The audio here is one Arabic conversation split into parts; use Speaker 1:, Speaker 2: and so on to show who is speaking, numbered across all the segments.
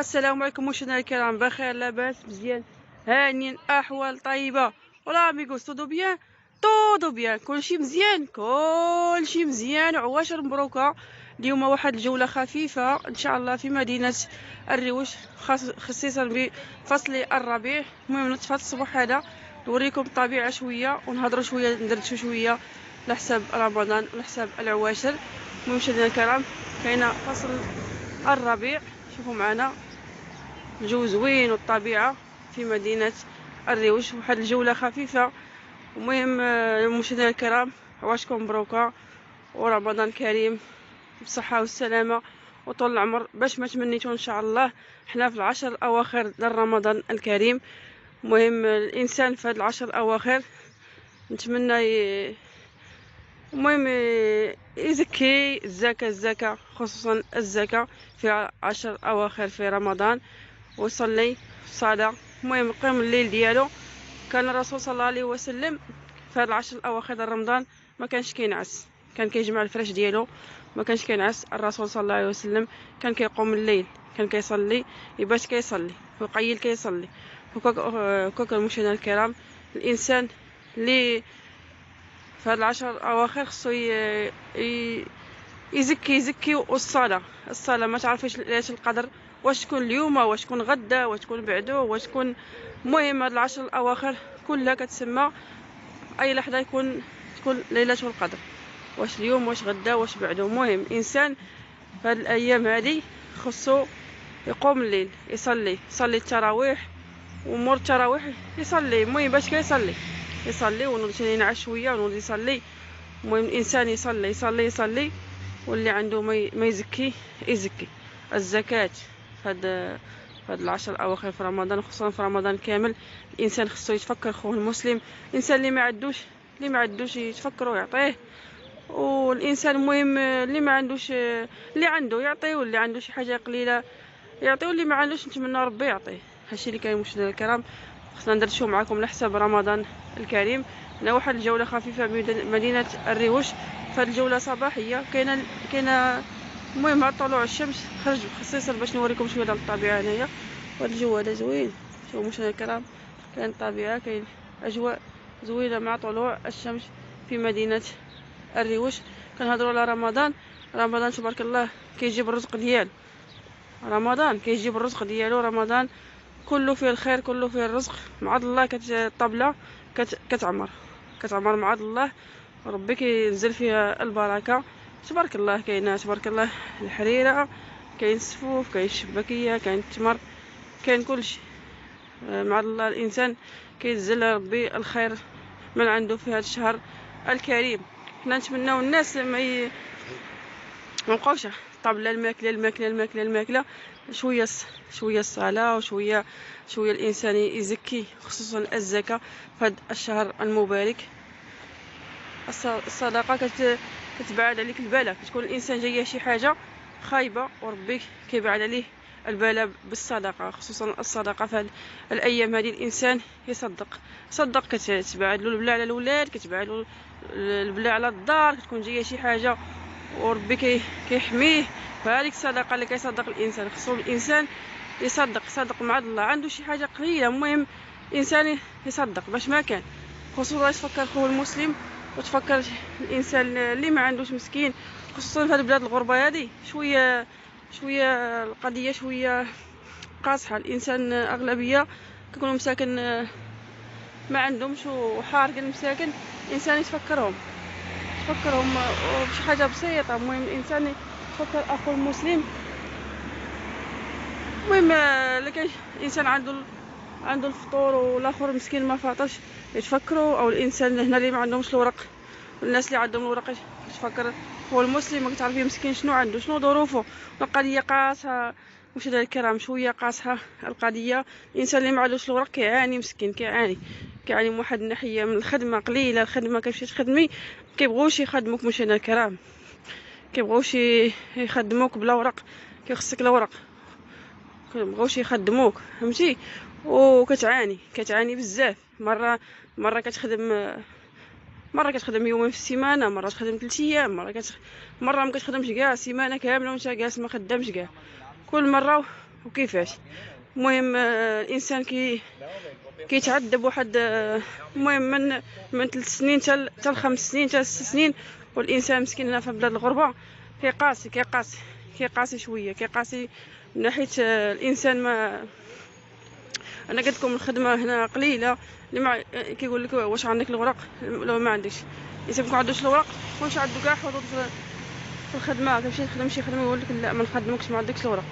Speaker 1: السلام عليكم مشاهدينا الكرام، بخير لاباس مزيان هانيين احوال طيبه ولا اميغوس طودو بيان كلشي مزيان كلشي مزيان وعواشر مبروكه. اليوم واحد الجوله خفيفه ان شاء الله في مدينه الريوش خصيصا بفصل الربيع. المهم نتفاد الصباح هذا نوريكم الطبيعه شويه ونهضروا شويه ندردشوا شويه لحساب رمضان ولحساب العواشر. المهم مشاهدينا الكرام كاينه فصل الربيع، شوفوا معنا الجو زوين والطبيعه في مدينه الريوش. واحد الجوله خفيفه. المهم مشاهدينا الكرام عواشكم مبروكه ورمضان كريم بالصحه والسلامه وطول العمر باش ما تمنيتو ان شاء الله. حنا في العشر الاواخر ديال رمضان الكريم. المهم الانسان في هاد العشر الاواخر نتمنى المهم يزكي الزكاة خصوصا الزكاة في عشر اواخر في رمضان ويصلي الصلاة. المهم قيم الليل ديالو. كان الرسول صلى الله عليه وسلم في هاد العشر الاواخر ديال رمضان ما كانش كينعس، كان كيجمع الفراش ديالو، ما كانش كينعس. الرسول صلى الله عليه وسلم كان كيقوم الليل، كان كيصلي، يبات كيصلي ويقيل كيصلي. هكاك المشاهدين الكرام الانسان اللي في هاد العشر الاواخر خصو يزكي والصلاة ما تعرفيش ليش القدر، واش تكون اليوم واش تكون غدا واش تكون بعدو واش تكون. المهم هاد العشر الاواخر كلها كتسمى اي لحظه تكون ليله القدر، واش اليوم واش غدا واش بعدو. المهم الانسان في هاد الايام هادي خصو يقوم الليل يصلي التراويح ومور التراويح يصلي. المهم باش يصلي ونوض ينعس شويه ونوض يصلي. المهم الانسان يصلي واللي عنده ما يزكي الزكاة. هاد العشر الاواخر في رمضان خصوصا في رمضان كامل الانسان خصو يتفكر خوه المسلم. الانسان اللي ما عندوش يتفكروا يعطيه، والانسان المهم اللي ما عندوش اللي عنده يعطيه، واللي عنده شي حاجه قليله يعطيه، واللي ما عندوش نتمنى ربي يعطيه. هادشي اللي كاين مشاهدينا الكرام، خصنا ندردشوا معكم لحساب رمضان الكريم. هنا واحد الجوله خفيفه بمدينه الريوش. فهاد الجوله صباحيه كاينه المهم مع طلوع الشمس خرج خصيصا باش نوريكم شويه ديال الطبيعه هنايا. وهاد الجو هذا زوين، شوفوا مشاهدينا الكرام كاين الطبيعه، كاين اجواء زوينه مع طلوع الشمس في مدينه الريوش. كنهضروا على رمضان تبارك الله كيجيب الرزق ديالو. رمضان كيجيب الرزق ديالو، رمضان كله فيه الخير كله فيه الرزق. مع الله الطبله كتعمر مع الله، ربي كينزل فيها البركه تبارك الله. كاينه تبارك الله الحريره، كاين السفوف، كاين الشباكيه، كاين التمر، كاين كلشي. مع الله الانسان كينزل ربي الخير من عنده في هذا الشهر الكريم. حنا نتمناو الناس ما نبقاوش طابله الماكله شويه الصلاه وشويه الانسان يزكي خصوصا الزكاه في هذا الشهر المبارك. الصدقه كتبعد عليك البلاء، كتكون الانسان جايه شي حاجه خايبه وربي كيبعد عليه البلاء بالصدقه. خصوصا الصدقه في الايام هذه الانسان صدق كتبعد له البلاء على الاولاد، كتبعد له البلاء على الدار، كتكون جايه شي حاجه وربي كيحميه. فهذيك الصدقه اللي كيصدق الانسان، خصو الانسان يصدق مع الله. عنده شي حاجه قليله المهم الانسان يصدق باش ما كان. خصوصا تفكر خوه المسلم وتفكر الانسان اللي ما عندوش مسكين، خصوصا في هذه البلاد الغربه هذه شويه القضيه شويه قاصحه. الانسان اغلبيه كيكونوا مساكن ما عندهمش وحارق المساكن. الانسان يتفكرهم بشي حاجه بسيطه. المهم الانسان يفكر اخو المسلم. المهم اللي كاين الانسان عنده الفطور والاخر مسكين ما فاطرش يتفكروا، او الانسان هنا اللي ما عندهمش الورق، الناس اللي عندهم الورق يتفكر هو المسلم. ما كتعرفي مسكين شنو عنده شنو ظروفه. القضيه قاصحه مشاهدينا الكرام، شويه قاصحه القضيه. الانسان اللي ما عندوش الورق كيعاني مسكين، كيعاني من واحد الناحيه من الخدمه قليله، الخدمه كيمشي تخدمي كيبغوش يخدموك مشاهدينا الكرام، كيبغوش يخدموك بلا ورق، كيخصك الورق، كيبغوش يخدموك فهمتي. كتعاني بزاف. مره كتخدم يومين في السيمانه، مره تخدم 3 ايام، مره ما كتخدمش كاع سيمانه كامله وانت جالس ما خدامش كاع. كل مره وكيفاش. المهم الانسان كيتعذب واحد المهم من 3 سنين حتى 5 سنين حتى 6 سنين، والانسان مسكين هنا في بلاد الغربه كيقاسي شويه، كيقاسي من ناحيه الانسان. ما انا قلت لكم الخدمه هنا قليله، اللي ما كيقول لك واش عندك الورق، لو ما عندكش الانسان ما عندوش الورق واش عنده كاع حظوظ في الخدمه، كيمشي تخدم شي خدمه يقول لك لا ما نخدمكش ما عندكش الورق،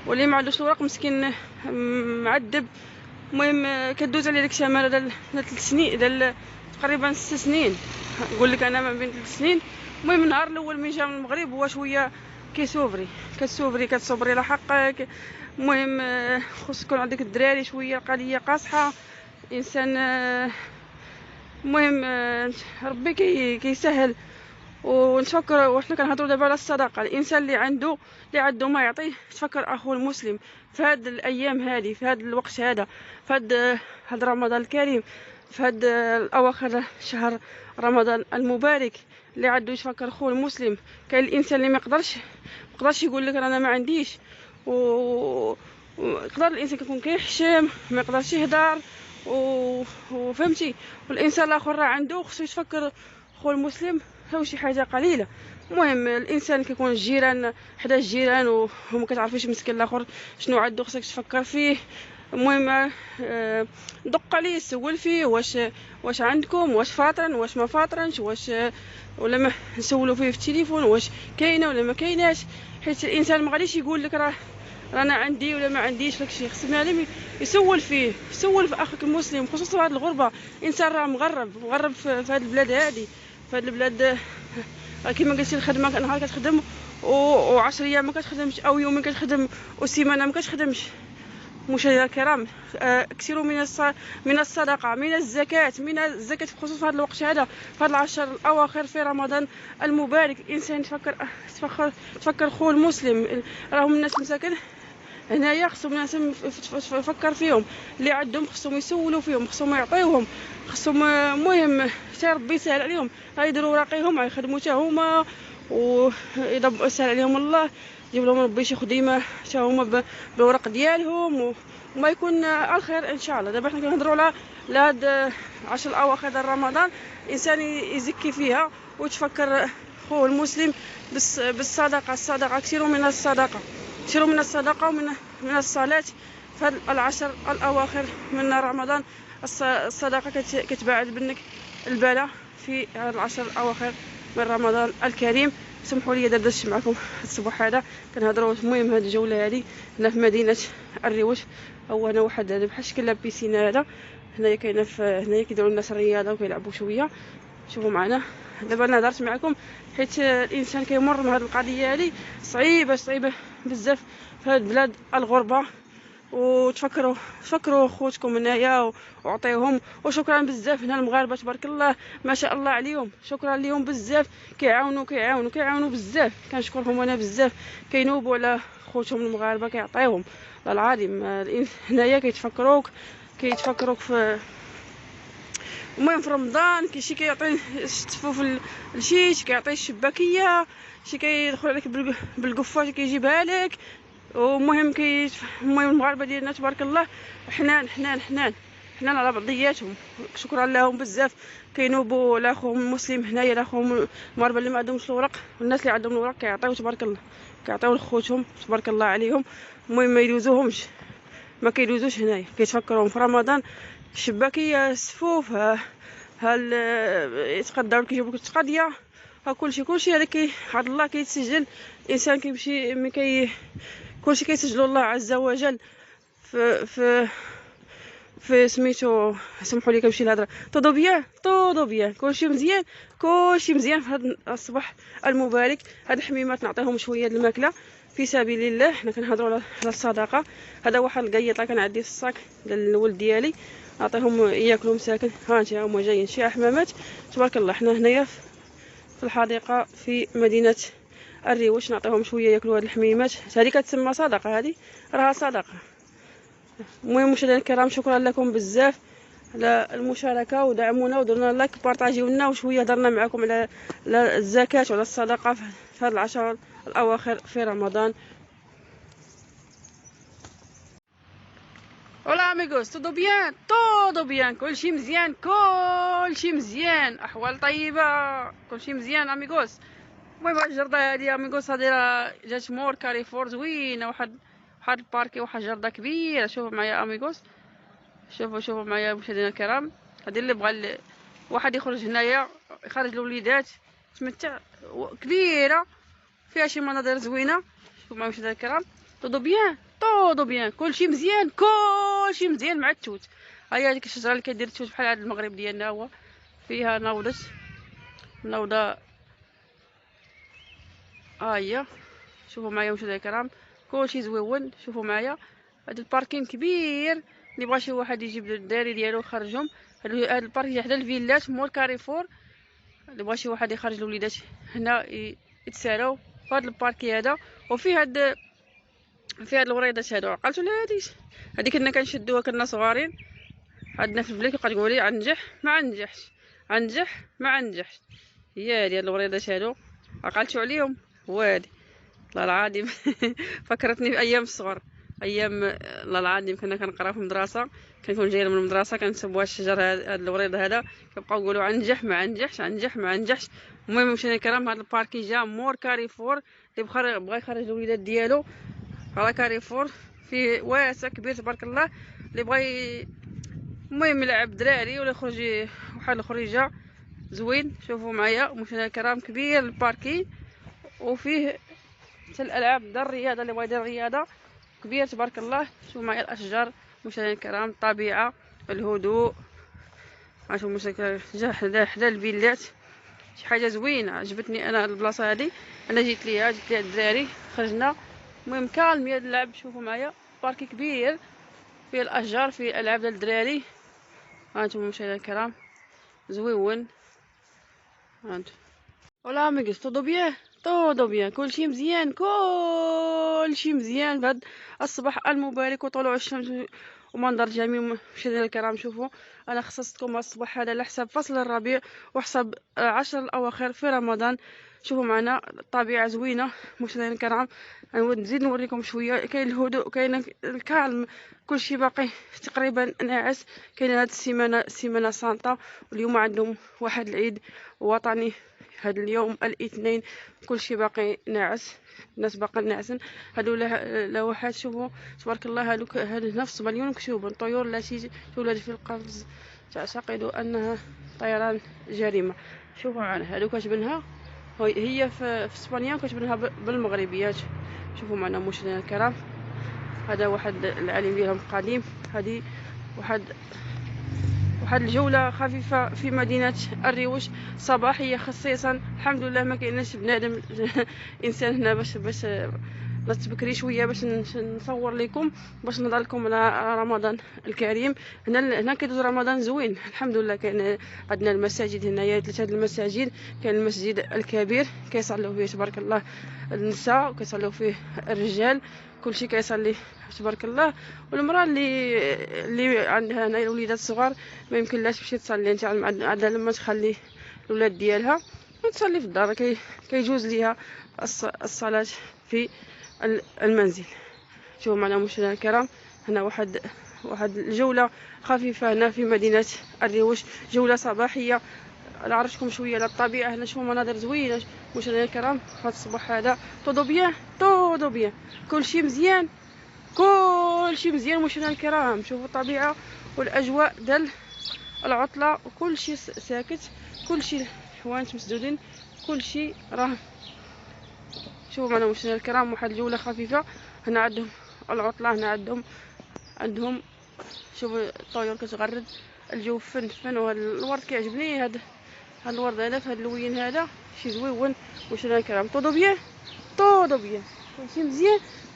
Speaker 1: واللي ما عندوش الورق مسكين معذب. المهم كدوز عليه ديك الشماله ديال 3 سنين ديال تقريبا 6 سنين، نقول لك انا ما بين 3 سنين. المهم النهار الاول من جا من المغرب هو شويه كتصبري على حقك. المهم خص يكون عندك الدراري شويه القضيه قاصحه انسان. المهم ربي كيسهل. ونفكر وحنا كنهضروا دابا على الصدقه، الانسان اللي عنده ما يعطيه، تفكر اخوه المسلم في هاد الايام هذه، في هاد الوقت هذا، في هاد رمضان الكريم، في هاد الاواخر شهر رمضان المبارك، اللي عنده يتفكر اخوه المسلم. كاين الانسان اللي ما يقدرش يقول لك انا ما عنديش، ويقدر الانسان كيكون كيحشم ما يقدرش يهدر وفهمتي. والانسان الاخر راه عنده خصو يتفكر اخوه المسلم لو شي حاجه قليله. المهم الانسان كيكون الجيران حدا الجيران وما كتعرفيش مسكين الاخر شنو عنده، خصك تفكر فيه. المهم دق عليه سول فيه واش عندكم، واش فاطرن واش ما فاطرنش، واش ولا ما نسولوا فيه في التليفون واش كاينه ولا ما كايناش، حيت الانسان ما غاديش يقول لك رانا عندي ولا ما عنديش. داكشي خص بنادم يسول في اخوك المسلم، خصوصا في هذه الغربه. الانسان راه مغرب في هذه البلاد هذه، في هذه البلاد كيما قلتي الخدمه نهار كتخدم و10 ايام ما كتخدمش، او يومين كتخدم وسيمانه ما كتخدمش. مشاهدينا الكرام، اكثروا من الصدقه، من الزكاه خصوصا في هذا الوقت هذا، في هذا العشر الاواخر في رمضان المبارك. الانسان تفكر خوه المسلم، راهم الناس مساكن هنايا، خصهم الناس يفكر فيهم، اللي عندهم خصهم يسولوا فيهم، خصهم يعطيوهم، خصهم المهم حتى ربي يسهل عليهم، غيديروا وراقيهم غيخدموا حتى هما، ويسهل عليهم الله، يجيب لهم ربي شي خديمه حتى هما بالورق ديالهم، وما يكون الخير ان شاء الله. دابا حنا كنهضروا على هاد 10 الاواخر ديال رمضان، الانسان يزكي فيها ويتفكر خوه المسلم بالصدقه. كثيروا من الصدقه ومن الصلاه في هاد العشر الاواخر من رمضان. الصدقه كتباعد منك البلاء في هاد العشر الاواخر من رمضان الكريم. سمحوا لي دردشت معكم الصباح هذا، كنهضروا المهم هذه الجوله هذه هنا في مدينه الريوش. هو انا واحد بحال شكل بيسينا هذا هنايا كاينه، هنايا كيديروا الناس الرياضه وكيلعبوا شويه. شوفوا معنا دابا انا هضرت معكم حيت الانسان كيمر من هذه القضيه هذه صعيبه بزاف في هذه بلاد الغربه. وتفكروا خوتكم هنايا وعطيوهم. وشكرا بزاف هنا المغاربه تبارك الله ما شاء الله عليهم، شكرا ليهم بزاف، كيعاونوا بزاف، كنشكرهم انا بزاف، كينوبوا على خوتهم المغاربه كيعطيوهم العظيم. هنايا كيتفكروك في المهم في رمضان. شي كيعطي تفو في الشيش، كيعطي الشباكيه، شي كيدخل عليك بالقفاشه كيجيبها لك. ومهم المهم المغاربه ديالنا تبارك الله حنان على بعضياتهم، شكرا لهم بزاف، كينوبوا لاخوهم المسلم هنايا، لاخوهم المغاربه اللي ما عندهمش الورق، والناس اللي عندهم الورق كيعطيو تبارك الله، كيعطيو لخوتهم تبارك الله عليهم. المهم ما يدوزوهمش، ما كيدوزوش هنايا، كيتفكروهم في رمضان. الشباكيه، السفوف، يتقداو كيجيبوا لك التقضيه، كلشي هذا عند الله كيتسجل. الانسان كيمشي كلشي كيسجلوا الله عز وجل في سميتو. سمحوا لي كنمشي الهضره. طودو بيان كلشي مزيان في هذا الصباح المبارك. هاد الحميمات نعطيهم شويه د الماكله في سبيل الله. حنا كنهضروا على الصدقه. هذا واحد القيط كان عندي في الصاك ديال الولد ديالي، نعطيهم ياكلوا مساكن. ها انت هما جايين شي حمامات تبارك الله. حنا هنايا في الحديقه في مدينه الريوش، نعطيهم شويه ياكلوا هاد الحميمات. هذه كتسمى صدقه، هذه راها صدقه. المهم مشاهدينا الكرام، شكرا لكم بزاف على المشاركه، ودعمونا ودرنا لايك، بارطاجيو لنا، وشويه هضرنا معكم على الزكاه وعلى الصدقه في هاد العشر الاواخر في رمضان. ولا اميغوس تودو بيان تودو بيان، كلشي مزيان كلشي مزيان، احوال طيبه كلشي مزيان اميغوس. المهم هاد الجرده هادي اميغوس هادي راه جات مور كاريفور زوينه، واحد الباركي، واحد الجرده كبيره. شوفوا معايا اميغوس، شوفوا معايا مشاهدينا الكرام. هادي اللي بغى واحد يخرج هنايا يخرج الوليدات تمتع، كبيره فيها شي مناظر زوينه. شوفوا معايا مشاهدينا الكرام، طودو بيان كلشي مزيان كلشي مزيان مع التوت. هيا هذيك الشجره اللي كدير التوت بحال هاد المغرب ديالنا، هو فيها نوضه. هي شوفوا معايا مشاهدينا الكرام كلشي زويون. شوفوا معايا هاد الباركين كبير، اللي بغى شي واحد يجيب الدراري ديالو يخرجهم. هاد البارك حدا الفيلات مور كاريفور، اللي بغى شي واحد يخرج الوليدات هنا يتساراو في هاد الباركي هذا. وفي هاد الوريضات هادو، عقلتوا لا هادي كنا كنشدوها كنا صغارين. عندنا في البلاد كيبقى تقولي عنجح ما عنجحش، عنجح ما عنجحش. هي هادي الوريضات هادو، عقلتوا عليهم. وادي والله العظيم فكرتني بايام الصغر، ايام الله العظيم كنا كنقراو في المدرسه، كنكون جايه من المدرسه كنسبوا الشجر هاد الوريض هذا، كنبقاو نقولوا عنجح ما عنجحش، عنجح ما عنجحش. المهم مشينا الكرام، هاد الباركي جا مور كاريفور، اللي بغى يخرج الوليدات ديالو راه كاريفور فيه واسع كبير تبارك الله. اللي بغى المهم يلعب دراري ولا يخرج واحد الخريجه زوين. شوفوا معايا مشينا الكرام كبير الباركي، وفيه حتى الالعاب دار الرياضه، اللي بغى يدير الرياضه كبير تبارك الله. شوفوا معايا الاشجار مشاهدينا الكرام، الطبيعه، الهدوء. شوفوا مشاهدينا جا حدا الفيلات، شي حاجه زوينه عجبتني انا البلاصه هذه. انا جيت ليها الدراري خرجنا، المهم كالميه اللعب. شوفوا معايا باركي كبير فيه الاشجار، فيه العاب ديال الدراري. هانتوما مشاهدينا الكرام زويون. هانتو ولا ميغس طودو بيان كلشي مزيان كلشي مزيان بهاد الصباح المبارك وطلوع الشمس ومنظر جميل. مشاهدينا الكرام شوفوا، انا خصصتكم الصباح هذا على حساب فصل الربيع وحساب 10 الاواخر في رمضان. شوفوا معنا الطبيعه زوينه مشاهدينا الكرام. نزيد نوريكم شويه، كاين الهدوء، كاين الكالم، كلشي باقي تقريبا ناعس. كاين هاد السيمانه سانتا، واليوم عندهم واحد العيد وطني هاد اليوم الاثنين، كلشي باقي ناعس، الناس باقي ناعسين. هادو لوحات شوفوا تبارك الله، هادو نفس مليون مكتوب طيور التي تولد في القفز تعتقد انها طيران جريمه. شوفوا معنا هادو كتبنها هي في اسبانيا، كتبنها بالمغربيات. شوفوا معنا مشاهدينا الكرام، هذا واحد العلم ديالهم قديم. هذه واحد الجولة خفيفة في مدينة الريوش صباحية خصيصا. الحمد لله ما كايناش بنادم انسان هنا باش نتبكري شويه باش نصور لكم، باش نضل لكم على رمضان الكريم. هنا كيدوز رمضان زوين الحمد لله. كاين عندنا المساجد هنايا 3 المساجد. كاين المسجد الكبير كيصلوا فيه تبارك الله النساء، وكيصلوا فيه الرجال، كلشي كيصلي تبارك الله. والمراه اللي عندها هنايا الوليدات الصغار ما يمكنلاش تمشي تصلي، انت عندها لما تخلي الولاد ديالها وتصلي في الدار، كيجوز ليها الصلاه في المنزل. شوفوا معنا مشاهدينا الكرام، هنا واحد الجوله خفيفه هنا في مدينه الريوش، جوله صباحيه نعرفكم شويه على الطبيعه. هنا شوفوا مناظر زوينه مشاهدينا الكرام هذا الصباح هذا. طودو بيان كلشي مزيان مشاهدينا الكرام. شوفوا الطبيعه والاجواء ديال العطله، وكلشي ساكت، كلشي الحوانت مسدودين، كلشي راه. شوفوا معنا مشاهدينا الكرام واحد الجوله خفيفه. هنا عندهم العطله، هنا عندهم شوفوا الطيور كتغرد، الجو فن. وهذا الورد كيعجبني، هذا الورد هذا في هذا اللوين هذا شي زويون. مشاهدينا الكرام طودو بيان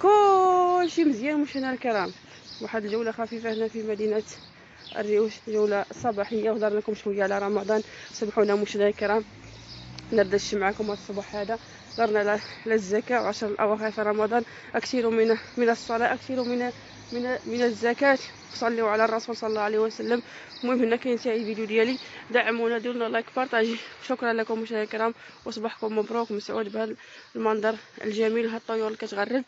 Speaker 1: كلشي مزيان مشاهدينا الكرام. واحد الجوله خفيفه هنا في مدينه الريوش، جوله صباحيه وهضر لكم شويه على رمضان. سمحوا لنا مشاهدينا الكرام ندردش معكم هذا الصباح هذا. درنا للزكاه 10 الاواخر في رمضان. اكثروا من الصلاه، اكثروا من الزكاه، صلوا على الرسول صلى الله عليه وسلم. المهم هنا كينتهي الفيديو ديالي، دعمونا، ديروا لنا لايك، بارطاجي. شكرا لكم مشاهدينا الكرام، وصباحكم مبروك مسعود بهذا المنظر الجميل، هاد الطيور اللي كتغرد.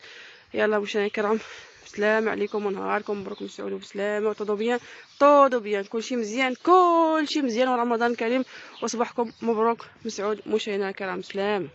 Speaker 1: يلا مشاهدينا الكرام بسلامة عليكم ونهاركم مبروك مسعود وبسلامة طودو بيان كلشي مزيان ورمضان كريم وصباحكم مبروك مسعود مشاهدينا الكرام. سلام.